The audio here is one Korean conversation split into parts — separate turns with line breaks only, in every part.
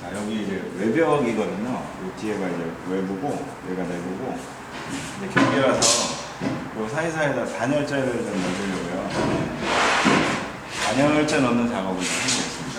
자, 여기 이제 외벽이거든요. 이 뒤에가 이제 외부고, 여기가 내부고, 이제 경계라서 이 사이사이에다 단열재를 좀 넣어주려고요. 단열재 넣는 작업을 좀 하고 있습니다.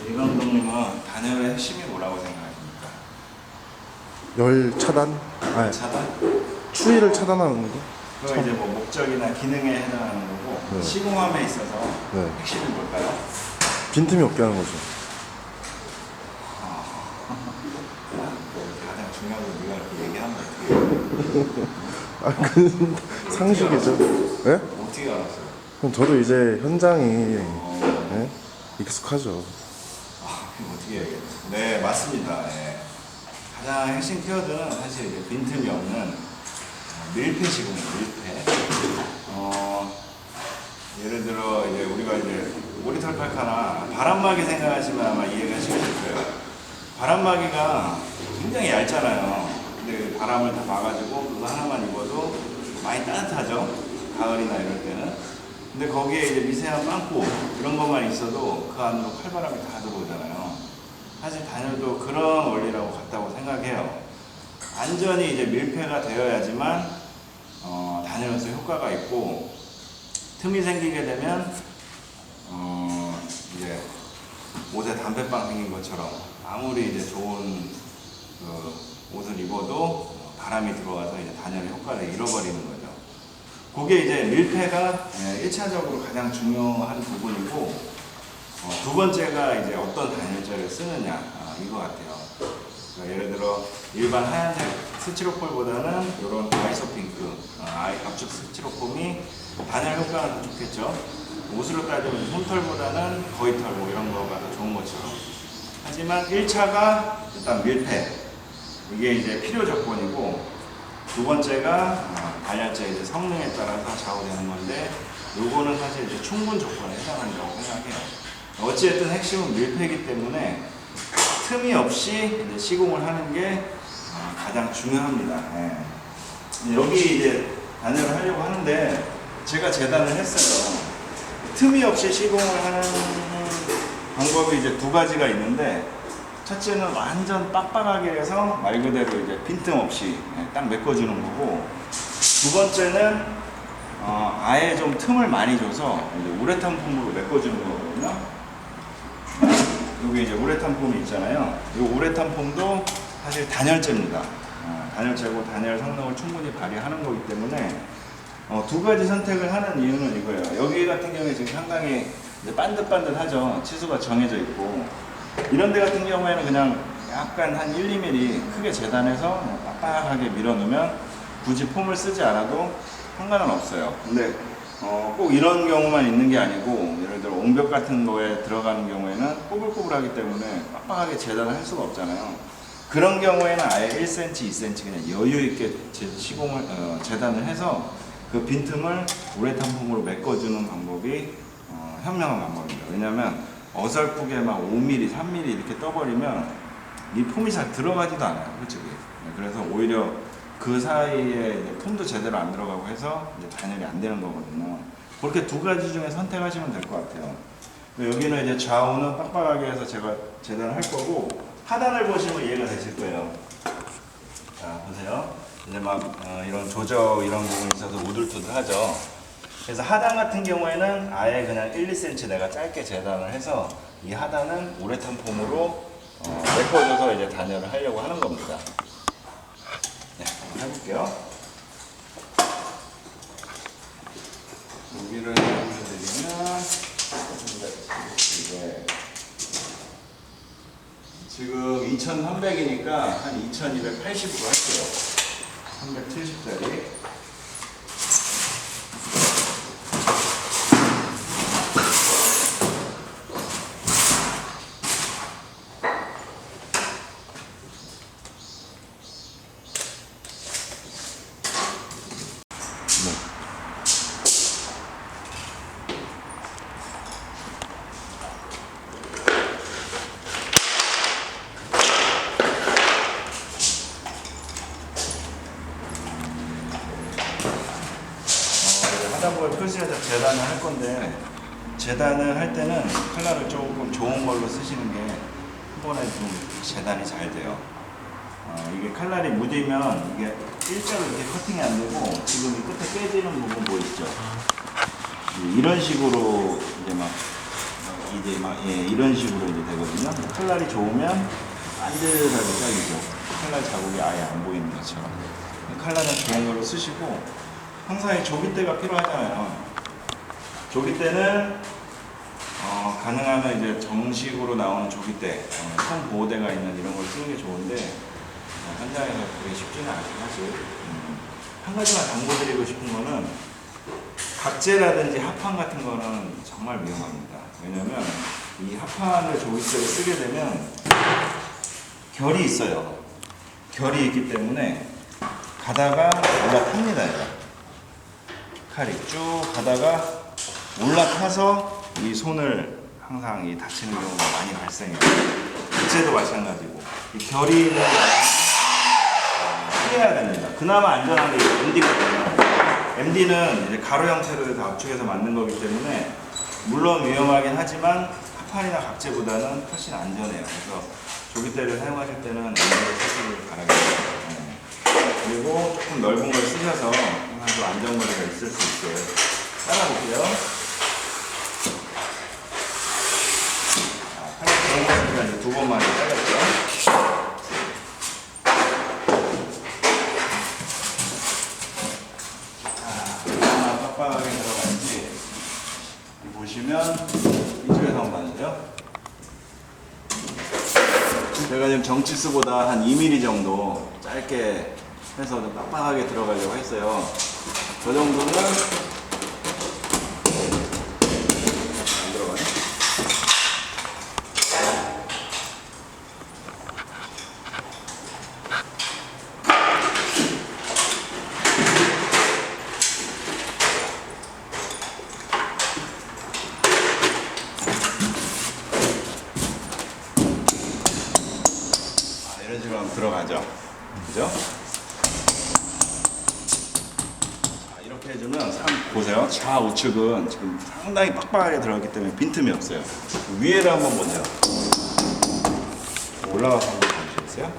이 감독님은 단열의 핵심이 뭐라고 생각하십니까?
열 차단? 아니,
차단?
추위를 차단하는 거?
그거 이제 뭐 목적이나 기능에 해당하는 거고
네.
시공함에 있어서
네.
핵심이 뭘까요?
빈틈이 없게 하는 거죠.
가장 중요한 거 네가 이렇게 얘기하면 어떻게
아, 그 상식이죠. 네?
어떻게 알았어요?
그럼 저도 이제 현장이 네? 익숙하죠.
그럼 어떻게 해야겠죠? 네, 맞습니다. 예. 가장 핵심 키워드는 사실 이제 빈틈이 없는 밀폐 시공이에요, 밀폐. 예를 들어 이제 우리가 이제 오리털 칼카나 바람막이 생각하시면 아마 이해가 쉬우실 거예요. 바람막이가 굉장히 얇잖아요. 근데 바람을 다 막아주고 그거 하나만 입어도 많이 따뜻하죠. 가을이나 이럴 때는. 근데 거기에 이제 미세한 빵꾸 이런 것만 있어도 그 안으로 칼바람이 다 들어오잖아요. 사실 단열도 그런 원리라고 같다고 생각해요. 완전히 이제 밀폐가 되어야지만 단열에서 효과가 있고 틈이 생기게 되면 이제 옷에 담배빵 생긴 것처럼 아무리 이제 좋은 옷을 입어도 바람이 들어와서 이제 단열의 효과를 잃어버리는 거죠. 그게 이제 밀폐가 1차적으로 가장 중요한 부분이고 두 번째가 이제 어떤 단열재를 쓰느냐 이거 같아요. 그러니까 예를 들어 일반 하얀색 스티로폴보다는 이런 아이소핑크 압축 스티로폼이 단열 효과가 더 좋겠죠. 옷으로 따지면 솜털보다는 거위털 뭐 이런 거가 더 좋은 것처럼. 하지만 1차가 일단 밀폐 이게 이제 필요 조건이고 두 번째가 단열재 이제 성능에 따라서 좌우되는 건데 요거는 사실 이제 충분 조건에 해당한다고 생각해요. 어찌됐든 핵심은 밀폐이기 때문에 틈이 없이 이제 시공을 하는 게 가장 중요합니다. 네. 여기 이제 단열을 하려고 하는데 제가 재단을 했어요. 틈이 없이 시공을 하는 방법이 이제 두 가지가 있는데, 첫째는 완전 빡빡하게 해서 말 그대로 이제 빈틈없이 딱 메꿔주는 거고, 두 번째는 아예 좀 틈을 많이 줘서 이제 우레탄 폼으로 메꿔주는 거거든요. 여기 이제 우레탄 폼이 있잖아요. 이 우레탄 폼도 사실 단열재입니다. 단열재고 단열 성능을 충분히 발휘하는 거기 때문에 두 가지 선택을 하는 이유는 이거예요. 여기 같은 경우에 지금 상당히 이제 반듯반듯하죠. 치수가 정해져 있고, 이런 데 같은 경우에는 그냥 약간 한 1, 2mm 크게 재단해서 그냥 빡빡하게 밀어놓으면 굳이 폼을 쓰지 않아도 상관은 없어요. 근데 꼭 이런 경우만 있는 게 아니고, 예를 들어 옹벽 같은 거에 들어가는 경우에는 꼬불꼬불하기 때문에 빡빡하게 재단을 할 수가 없잖아요. 그런 경우에는 아예 1cm, 2cm 그냥 여유 있게 시공을 재단을 해서 그 빈틈을 우레탄 폼으로 메꿔주는 방법이 현명한 방법입니다. 왜냐하면 어설프게 막 5mm, 3mm 이렇게 떠버리면 이 폼이 잘 들어가지도 않아요, 솔직히. 그래서 오히려 그 사이에 이제 폼도 제대로 안 들어가고 해서 이제 단열이 안 되는 거거든요. 그렇게 두 가지 중에 선택하시면 될 것 같아요. 여기는 이제 좌우는 빡빡하게 해서 제가 재단을 할 거고, 하단을 보시면 이해가 되실 거예요. 자, 보세요. 이제 막 이런 조적 이런 부분이 있어서 우둘투둘하죠. 그래서 하단 같은 경우에는 아예 그냥 1, 2cm 내가 짧게 재단을 해서 이 하단은 우레탄 폼으로 메꿔줘서 이제 단열을 하려고 하는 겁니다. 네, 한번 해볼게요. 여기를 보여드리면 이게 지금 2300이니까 한 2280으로 할게요. 370짜리. 하단부를 표시해서 재단을 할 건데, 재단을 할 때는 칼날을 조금 좋은 걸로 쓰시는 게 한 번에 좀 재단이 잘 돼요. 이게 칼날이 무디면 이게 일자로 이렇게 커팅이 안 되고, 지금 이 끝에 깨지는 부분 보이시죠? 이런 식으로 이제 막 이런 식으로 이제 되거든요. 칼날이 좋으면 반듯하게 잘리죠. 칼날 자국이 아예 안 보이는 것처럼. 칼날은 좋은 걸로 쓰시고, 항상 이 조깃대가 필요하잖아요. 조깃대는 가능하면 이제 정식으로 나오는 조깃대, 손 보호대가 있는 이런 걸 쓰는 게 좋은데, 현장에서 그게 쉽지는 않긴 하지. 한 가지만 당부드리고 싶은 거는, 각재라든지 합판 같은 거는 정말 위험합니다. 왜냐면 이 합판을 조깃대로 쓰게 되면 결이 있어요. 결이 있기 때문에 가다가 올라탑니다. 칼이 쭉 가다가 올라타서 이 손을 항상 이 다치는 경우가 많이 발생해요. 각재도 마찬가지고. 이 결이 피해야 됩니다. 그나마 안전한 게 MD거든요. MD는 이제 가로 형태로 해서 압축해서 만든 거기 때문에 물론 위험하긴 하지만 합판이나 각재보다는 훨씬 안전해요. 그래서 조깃대를 사용하실 때는 MD를 쓰시길 바라겠습니다. 그리고 조금 넓은 걸 쓰셔서 항상 좀 안전거리가 있을 수 있게 잘라볼게요. 칼을 들어갔으니까 이제 두 번만 잘랐죠. 빡빡하게 들어간지 보시면 이쪽에서 한번 봐주세요. 제가 지금 정치스보다 한 2mm 정도 짧게 해서 좀 빡빡하게 들어가려고 했어요. 저 정도는 안 들어가네. 이런 식으로 하면 들어가죠. 그죠? 자, 이렇게 이렇게 해주면 보세요. 좌우측은 지금 상당히 빡빡하게 들어갔기 때문에 빈틈이 없어요. 위에를 한번 보세요. 올라가서 한번 보시겠어요?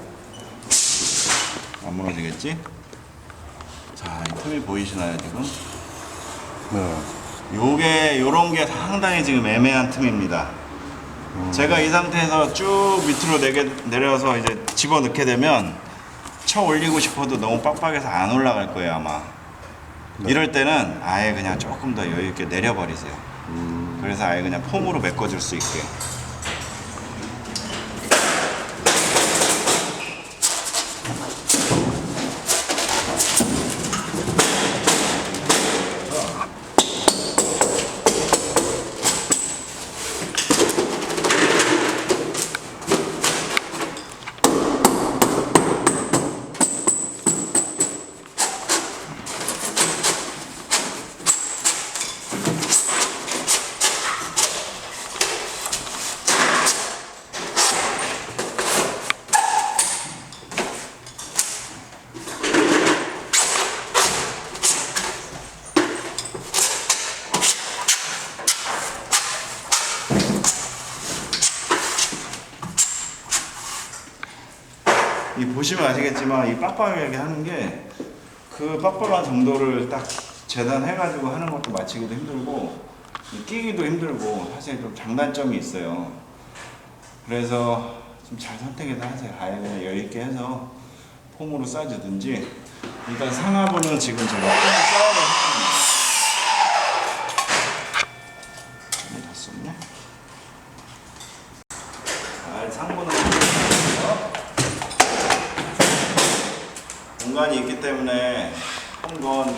안 무너지겠지? 자, 이 틈이 보이시나요 지금?
네.
요런 게 상당히 지금 애매한 틈입니다. 제가 이 상태에서 쭉 밑으로 내려서 이제 집어 넣게 되면 쳐 올리고 싶어도 너무 빡빡해서 안 올라갈 거예요 아마.
네.
이럴 때는 아예 그냥 조금 더 여유 있게 내려버리세요. 그래서 아예 그냥 폼으로 메꿔줄 수 있게. 이 보시면 아시겠지만 이 빡빡하게 하는 게 그 빡빡한 정도를 딱 재단해가지고 하는 것도 맞추기도 힘들고 끼기도 힘들고 사실 좀 장단점이 있어요. 그래서 좀 잘 선택해서 하세요. 아예 그냥 여유 있게 해서 폼으로 싸주든지. 일단 상하부는 지금 제가 폼을 쌓아서 다 썼네. 상부는 공간이 있기 때문에 한번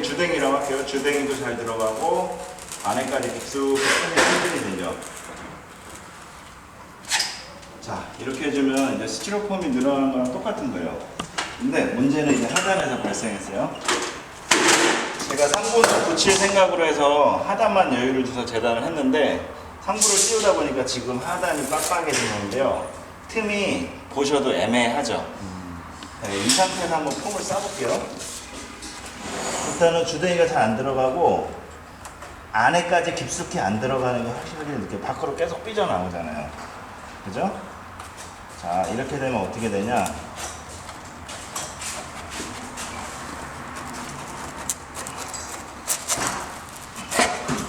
주댕이라고 할게요. 주댕이도 잘 들어가고 안에까지 깊숙이 충분히 되죠. 자, 이렇게 해주면 이제 스티로폼이 늘어나는 거랑 똑같은 거예요. 근데 문제는 이제 하단에서 발생했어요. 제가 상부는 붙일 생각으로 해서 하단만 여유를 줘서 재단을 했는데 상부를 띄우다 보니까 지금 하단이 빡빡해지는데요. 틈이 보셔도 애매하죠. 네, 이 상태에서 한번 폼을 싸볼게요. 일단은 주댕이가 잘 안 들어가고 안에까지 깊숙이 안 들어가는 게 확실하게 느껴요. 밖으로 계속 삐져나오잖아요. 그죠? 자, 이렇게 되면 어떻게 되냐?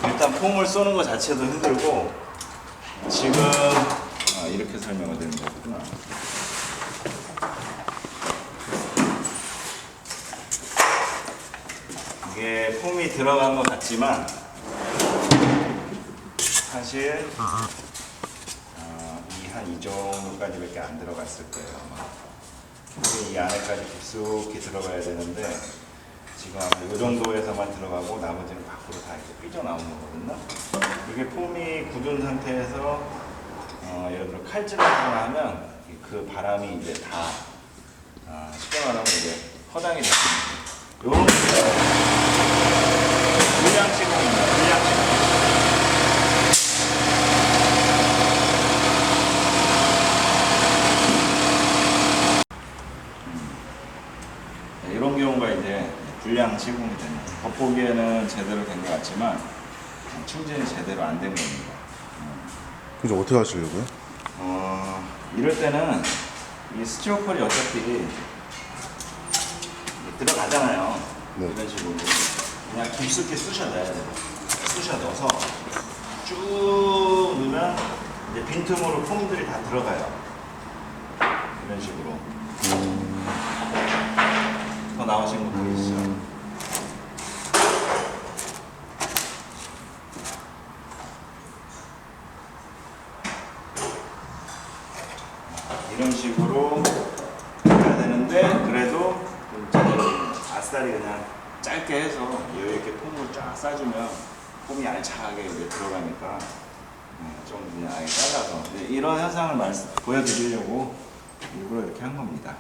일단 폼을 쏘는 것 자체도 힘들고 지금 이렇게 설명을 드리는 거구나. 이게 폼이 들어간 것 같지만 사실 이 정도까지밖에 안 들어갔을 거예요 아마. 근데 이 안에까지 깊숙이 들어가야 되는데 지금 아마 이 정도에서만 들어가고 나머지는 밖으로 다 이렇게 삐져나온 거거든요. 이게 폼이 굳은 상태에서 예를 들어 칼질을 하거나 하면 그 바람이 이제 다 쉽게 말하면 이제 허당이 됩니다. 요런 불량식입니다. 불량식. 이런 경우가 이제 불량 시공이 됩니다. 겉보기에는 제대로 된 것 같지만 충전이 제대로 안 된 겁니다.
이제 어떻게 하시려고요?
이럴 때는 이 스티로폴이 어차피 들어가잖아요.
네.
이런 식으로 그냥 깊숙이 쑤셔 넣어야 돼요. 쑤셔 넣어서 쭉 넣으면 이제 빈틈으로 폼들이 다 들어가요. 이런 식으로. 더 나오신 거 보이시죠? 이런 식으로 해야 되는데 그래도 좀 아싸리 그냥 짧게 해서 여유 있게 폼을 쫙 싸주면 폼이 알차게 이제 들어가니까 좀 그냥 아예 잘라서 이런 현상을 보여드리려고 일부러 이렇게 한 겁니다.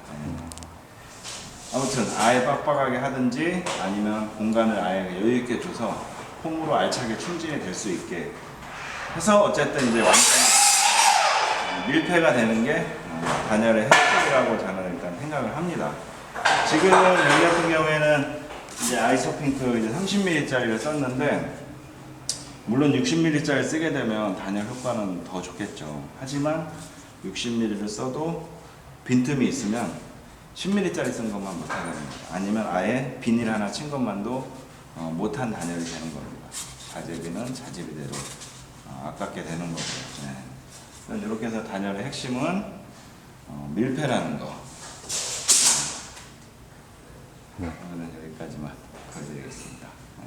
아무튼 아예 빡빡하게 하든지 아니면 공간을 아예 여유 있게 줘서 폼으로 알차게 충진이 될 수 있게 해서 어쨌든 이제 완전히 밀폐가 되는 게 단열의 핵심이라고 저는 일단 생각을 합니다. 지금 여기 같은 경우에는 이제 아이소핑크 이제 30mm짜리를 썼는데 물론 60mm짜리 쓰게 되면 단열 효과는 더 좋겠죠. 하지만 60mm를 써도 빈틈이 있으면 10mm짜리 쓴 것만 못하는 겁니다. 아니면 아예 비닐 하나 친 것만도 못한 단열이 되는 겁니다. 자재비는 자재비대로 아깝게 되는 거고요. 네. 이렇게 해서 단열의 핵심은 밀폐라는 거. 오늘은 여기까지만 보여드리겠습니다. 네.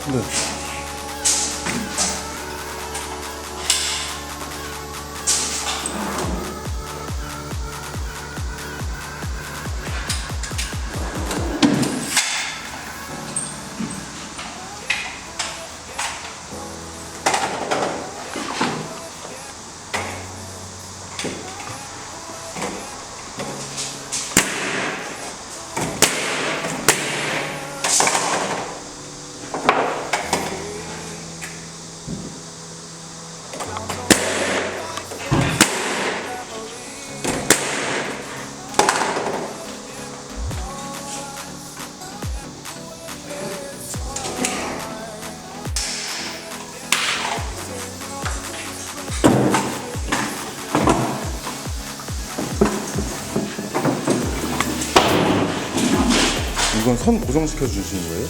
네. 이건 선 고정시켜 주시는 거예요?